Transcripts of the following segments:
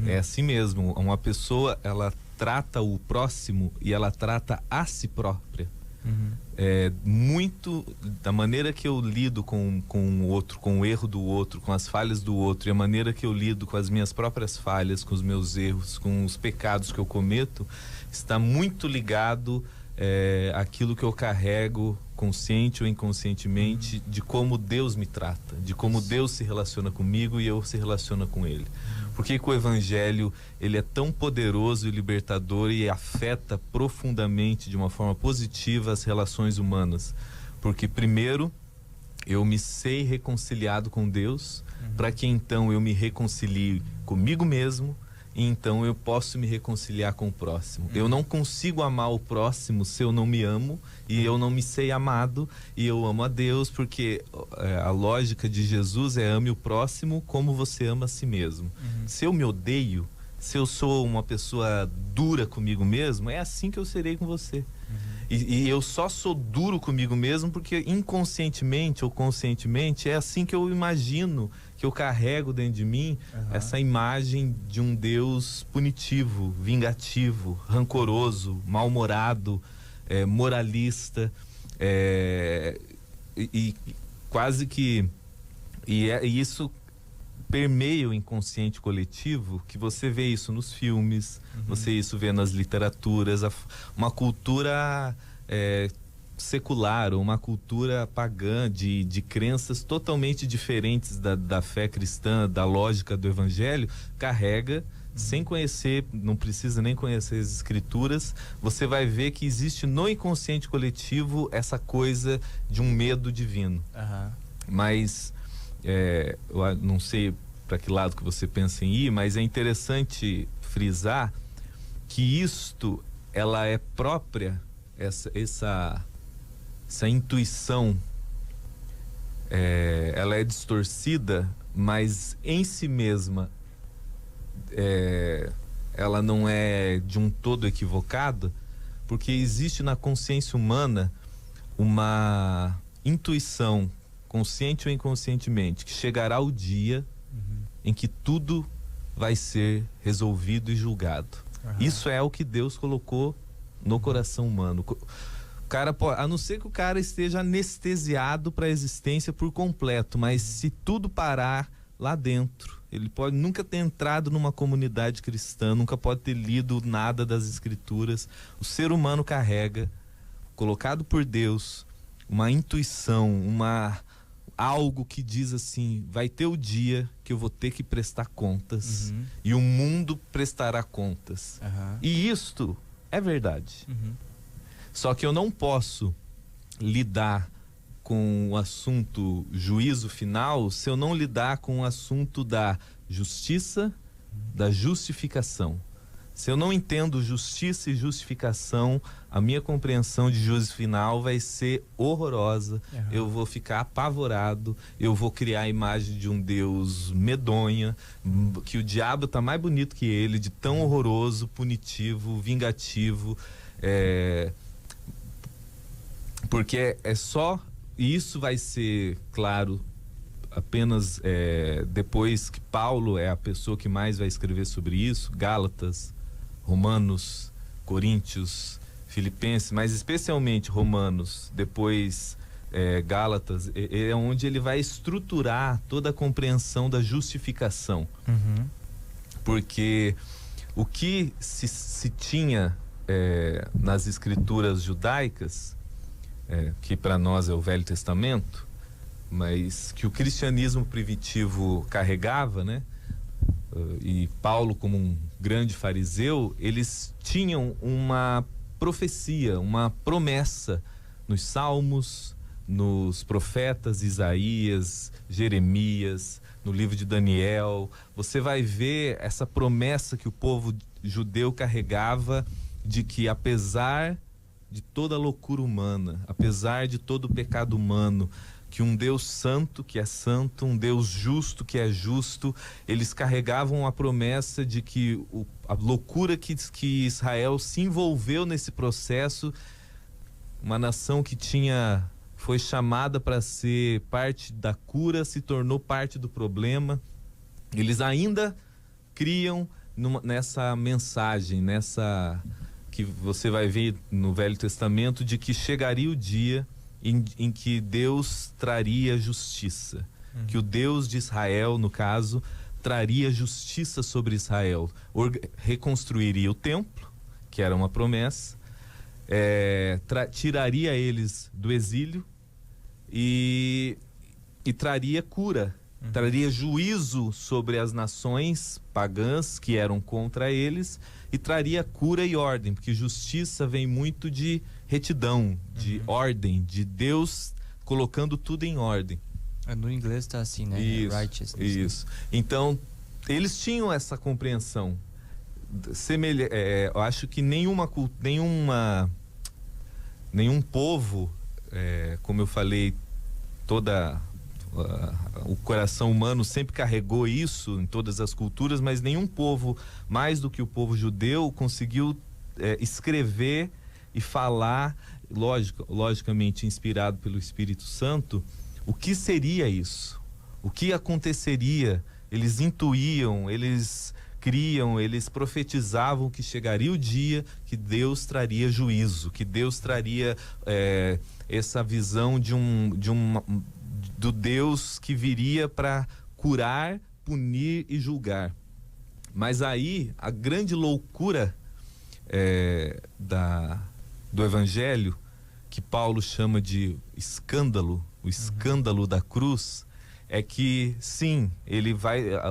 É assim mesmo. Uma pessoa, ela trata o próximo e ela trata a si própria. É muito da maneira que eu lido com o outro, com o erro do outro, com as falhas do outro, e a maneira que eu lido com as minhas próprias falhas, com os meus erros, com os pecados que eu cometo, está muito ligado àquilo que eu carrego, consciente ou inconscientemente, de como Deus me trata, de como Deus se relaciona comigo e eu se relaciono com Ele. Por que que o Evangelho, ele é tão poderoso e libertador e afeta profundamente, de uma forma positiva, as relações humanas? Porque primeiro, eu me sei reconciliado com Deus, para que então eu me reconcilie comigo mesmo, e então eu posso me reconciliar com o próximo. Eu não consigo amar o próximo se eu não me amo, e eu não me sei amado, e eu amo a Deus, porque a lógica de Jesus é: ame o próximo como você ama a si mesmo. Se eu me odeio, se eu sou uma pessoa dura comigo mesmo, é assim que eu serei com você. E eu só sou duro comigo mesmo porque inconscientemente ou conscientemente é assim que eu imagino, que eu carrego dentro de mim essa imagem de um Deus punitivo, vingativo, rancoroso, mal-humorado, moralista, e quase que e isso permeia o inconsciente coletivo, que você vê isso nos filmes, você isso vê nas literaturas, uma cultura secular, ou uma cultura pagã de crenças totalmente diferentes da fé cristã, da lógica do Evangelho, carrega, sem conhecer, não precisa nem conhecer as escrituras, você vai ver que existe no inconsciente coletivo essa coisa de um medo divino. Mas eu não sei para que lado que você pensa em ir, mas é interessante frisar que isto, ela é própria, essa intuição, ela é distorcida, mas em si mesma ela não é de um todo equivocada, porque existe na consciência humana uma intuição, consciente ou inconscientemente, que chegará o dia em que tudo vai ser resolvido e julgado. Isso é o que Deus colocou no coração humano. O cara a não ser que o cara esteja anestesiado para a existência por completo, mas se tudo parar lá dentro, ele pode nunca ter entrado numa comunidade cristã, nunca pode ter lido nada das escrituras. O ser humano carrega, colocado por Deus, uma intuição, algo que diz assim: vai ter o dia que eu vou ter que prestar contas, e o mundo prestará contas. E isto é verdade. Só que eu não posso lidar com o assunto juízo final se eu não lidar com o assunto da justiça, da justificação. Se eu não entendo justiça e justificação, a minha compreensão de juízo final vai ser horrorosa. Eu vou ficar apavorado, eu vou criar a imagem de um Deus medonha, que o diabo tá mais bonito que ele, de tão horroroso, punitivo, vingativo, porque isso vai ser claro apenas depois que Paulo é a pessoa que mais vai escrever sobre isso. Gálatas, Romanos, Coríntios, Filipenses, mas especialmente Romanos, depois Gálatas, é onde ele vai estruturar toda a compreensão da justificação. Porque o que se tinha nas escrituras judaicas, que para nós é o Velho Testamento, mas que o cristianismo primitivo carregava, né? E Paulo, como um grande fariseu, eles tinham uma profecia, uma promessa nos Salmos, nos profetas Isaías, Jeremias, no livro de Daniel. Você vai ver essa promessa que o povo judeu carregava, de que apesar de toda a loucura humana, apesar de todo o pecado humano, que um Deus santo que é santo, um Deus justo que é justo, eles carregavam a promessa de que a loucura que Israel se envolveu nesse processo, uma nação que foi chamada para ser parte da cura, se tornou parte do problema. Eles ainda criam nessa mensagem, nessa que você vai ver no Velho Testamento, de que chegaria o dia em que Deus traria justiça, que o Deus de Israel, no caso, traria justiça sobre Israel, reconstruiria o templo, que era uma promessa, tiraria eles do exílio e traria cura, traria juízo sobre as nações pagãs que eram contra eles, e traria cura e ordem, porque justiça vem muito de retidão, de ordem, de Deus colocando tudo em ordem. No inglês tá assim, né? Righteousness. Isso. Então, eles tinham essa compreensão. Eu acho que nenhum povo, como eu falei, o coração humano sempre carregou isso em todas as culturas, mas nenhum povo, mais do que o povo judeu, conseguiu escrever e falar, logicamente inspirado pelo Espírito Santo, o que seria isso? O que aconteceria? Eles intuíam, eles criam, eles profetizavam que chegaria o dia que Deus traria juízo, que Deus traria essa visão do Deus que viria para curar, punir e julgar. Mas aí a grande loucura do Evangelho, que Paulo chama de escândalo, o escândalo da cruz, é que sim,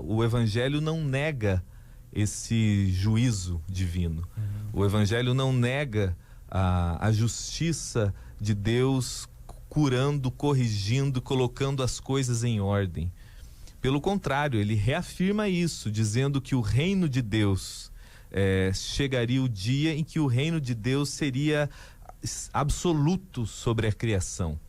o Evangelho não nega esse juízo divino. O Evangelho não nega a justiça de Deus curando, corrigindo, colocando as coisas em ordem. Pelo contrário, ele reafirma isso, dizendo que o reino de Deus chegaria o dia em que o reino de Deus seria absoluto sobre a criação.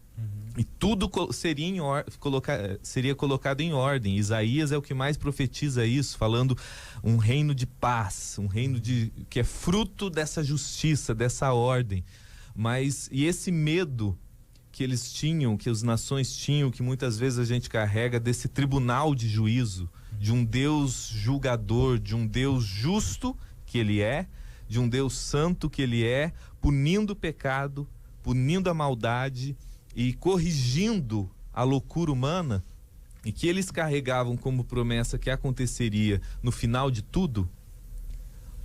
E tudo seria colocado em ordem. Isaías é o que mais profetiza isso, falando um reino de paz, um reino que é fruto dessa justiça, dessa ordem. E esse medo que eles tinham, que as nações tinham, que muitas vezes a gente carrega, desse tribunal de juízo, de um Deus julgador, de um Deus justo que ele é, de um Deus santo que ele é, punindo o pecado, punindo a maldade e corrigindo a loucura humana, e que eles carregavam como promessa que aconteceria no final de tudo.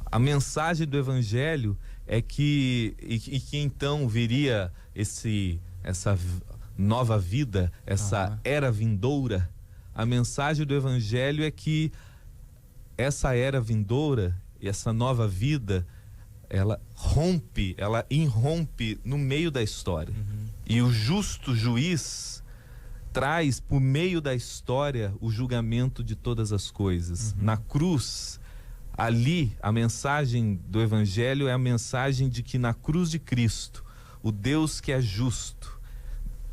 A mensagem do Evangelho é que então viria essa nova vida, essa era vindoura. A mensagem do Evangelho é que essa era vindoura e essa nova vida, ela irrompe no meio da história. E o justo juiz traz por meio da história o julgamento de todas as coisas. Na cruz, ali, a mensagem do Evangelho é a mensagem de que na cruz de Cristo, o Deus que é justo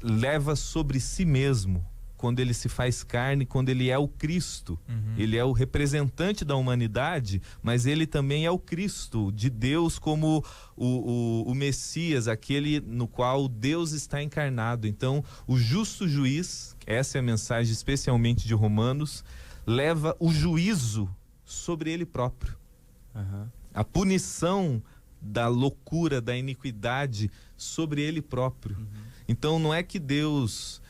leva sobre si mesmo, quando ele se faz carne, quando ele é o Cristo. Ele é o representante da humanidade, mas ele também é o Cristo de Deus, como o Messias, aquele no qual Deus está encarnado. Então, o justo juiz, essa é a mensagem especialmente de Romanos, leva o juízo sobre ele próprio. A punição da loucura, da iniquidade sobre ele próprio. Então, não é que Deus...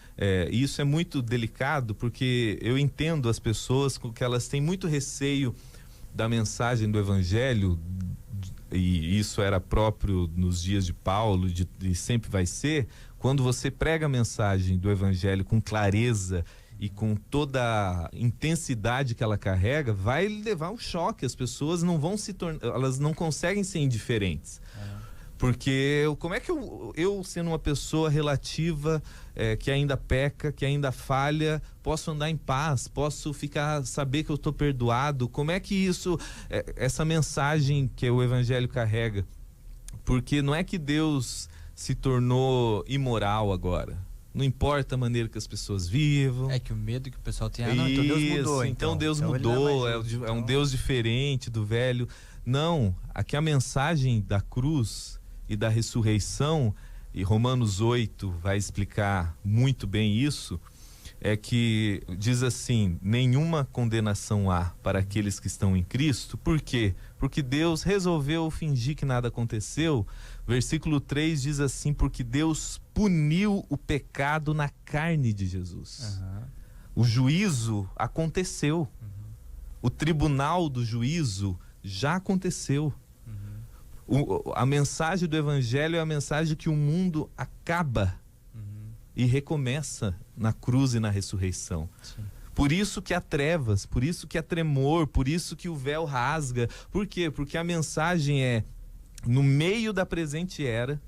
isso é muito delicado, porque eu entendo as pessoas que elas têm muito receio da mensagem do Evangelho, e isso era próprio nos dias de Paulo, e sempre vai ser. Quando você prega a mensagem do Evangelho com clareza e com toda a intensidade que ela carrega, vai levar um choque. As pessoas não vão elas não conseguem ser indiferentes. Porque como é que eu sendo uma pessoa relativa, que ainda peca, que ainda falha, posso andar em paz, posso saber que eu estou perdoado? Como é que essa mensagem que o Evangelho carrega? Porque não é que Deus se tornou imoral agora. Não importa a maneira que as pessoas vivam. É que o medo que o pessoal tem, então Deus mudou. Então Deus mudou, é um Deus diferente do velho. Não, aqui a mensagem da cruz e da ressurreição, e Romanos 8 vai explicar muito bem isso, é que diz assim: nenhuma condenação há para aqueles que estão em Cristo. Por quê? Porque Deus resolveu fingir que nada aconteceu. Versículo 3 diz assim: porque Deus puniu o pecado na carne de Jesus. O juízo aconteceu. O tribunal do juízo já aconteceu. A mensagem do Evangelho é a mensagem que o mundo acaba e recomeça na cruz e na ressurreição. Sim. Por isso que há trevas, por isso que há tremor, por isso que o véu rasga. Por quê? Porque a mensagem é: no meio da presente era,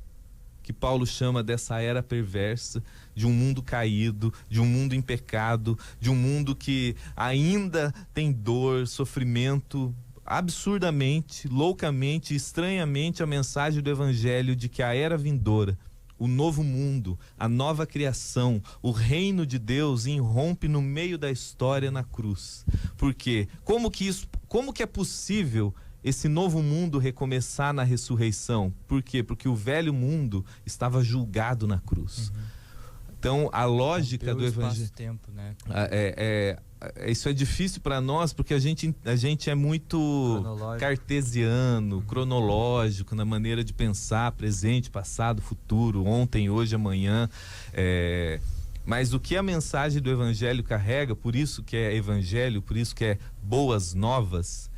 que Paulo chama dessa era perversa, de um mundo caído, de um mundo em pecado, de um mundo que ainda tem dor, sofrimento, absurdamente, loucamente, estranhamente, a mensagem do Evangelho de que a era vindoura, o novo mundo, a nova criação, o reino de Deus irrompe no meio da história na cruz. Por quê? Como que é possível esse novo mundo recomeçar na ressurreição? Por quê? Porque o velho mundo estava julgado na cruz. Então, a lógica do Evangelho... Tempo, né? Isso é difícil para nós, porque a gente é muito cartesiano, cronológico na maneira de pensar: presente, passado, futuro, ontem, hoje, amanhã. Mas o que a mensagem do Evangelho carrega, por isso que é Evangelho, por isso que é boas novas,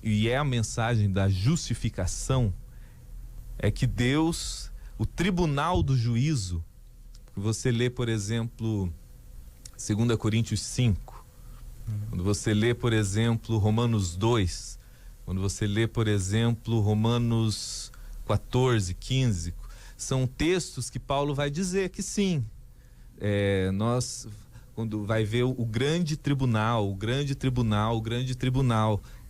e é a mensagem da justificação, é que Deus, o tribunal do juízo, você lê, por exemplo, 2 Coríntios 5, quando você lê, por exemplo, Romanos 2, quando você lê, por exemplo, Romanos 14, 15, são textos que Paulo vai dizer que sim, nós, quando vai ver o grande tribunal,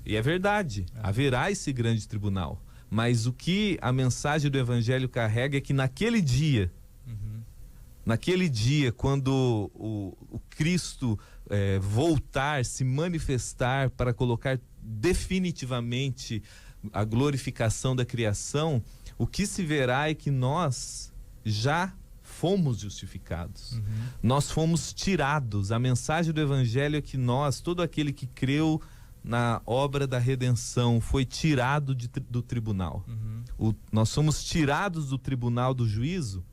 e é verdade, haverá esse grande tribunal, mas o que a mensagem do Evangelho carrega é que naquele dia, quando o Cristo voltar, se manifestar para colocar definitivamente a glorificação da criação, o que se verá é que nós já fomos justificados. Nós fomos tirados. A mensagem do Evangelho é que nós, todo aquele que creu na obra da redenção, foi tirado do tribunal. Nós somos tirados do tribunal do juízo.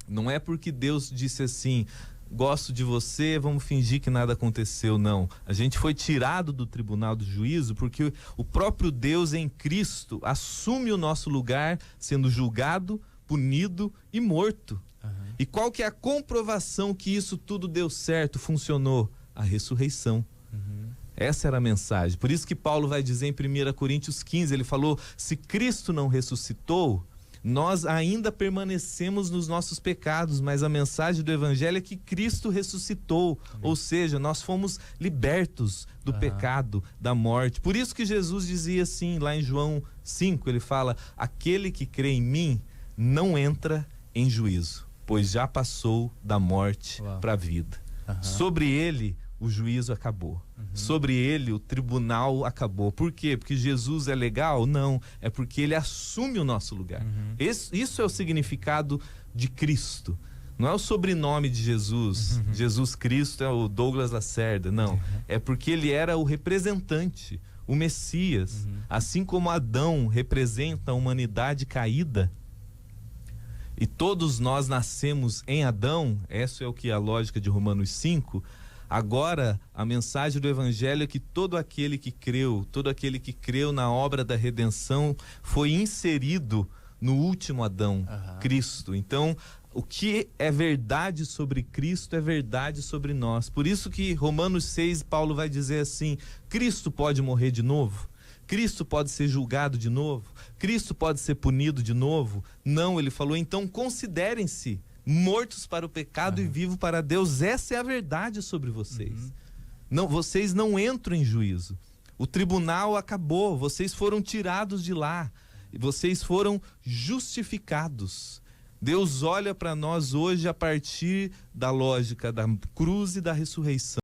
Não é porque Deus disse assim: gosto de você, vamos fingir que nada aconteceu. Não, a gente foi tirado do tribunal do juízo porque o próprio Deus em Cristo assume o nosso lugar, sendo julgado, punido e morto. E qual que é a comprovação que isso tudo deu certo, funcionou? A ressurreição. Essa era a mensagem. Por isso que Paulo vai dizer em 1 Coríntios 15, ele falou: se Cristo não ressuscitou, nós ainda permanecemos nos nossos pecados, mas a mensagem do Evangelho é que Cristo ressuscitou. Ou seja, nós fomos libertos do pecado, da morte. Por isso que Jesus dizia assim, lá em João 5, ele fala: aquele que crê em mim não entra em juízo, pois já passou da morte para a vida. Sobre ele o juízo acabou. Sobre ele o tribunal acabou. Por quê? Porque Jesus é legal? Não, é porque ele assume o nosso lugar. Isso é o significado de Cristo. Não é o sobrenome de Jesus. Jesus Cristo é o Douglas Lacerda. Não, é porque ele era o representante, o Messias. Assim como Adão representa a humanidade caída, e todos nós nascemos em Adão, essa é o que é a lógica de Romanos 5. Agora, a mensagem do Evangelho é que todo aquele que creu na obra da redenção foi inserido no último Adão, Cristo. Então, o que é verdade sobre Cristo é verdade sobre nós. Por isso que Romanos 6, Paulo vai dizer assim: Cristo pode morrer de novo? Cristo pode ser julgado de novo? Cristo pode ser punido de novo? Não, ele falou: então considerem-se mortos para o pecado e vivos para Deus. Essa é a verdade sobre vocês. Não, vocês não entram em juízo. O tribunal acabou, vocês foram tirados de lá, vocês foram justificados. Deus olha para nós hoje a partir da lógica da cruz e da ressurreição.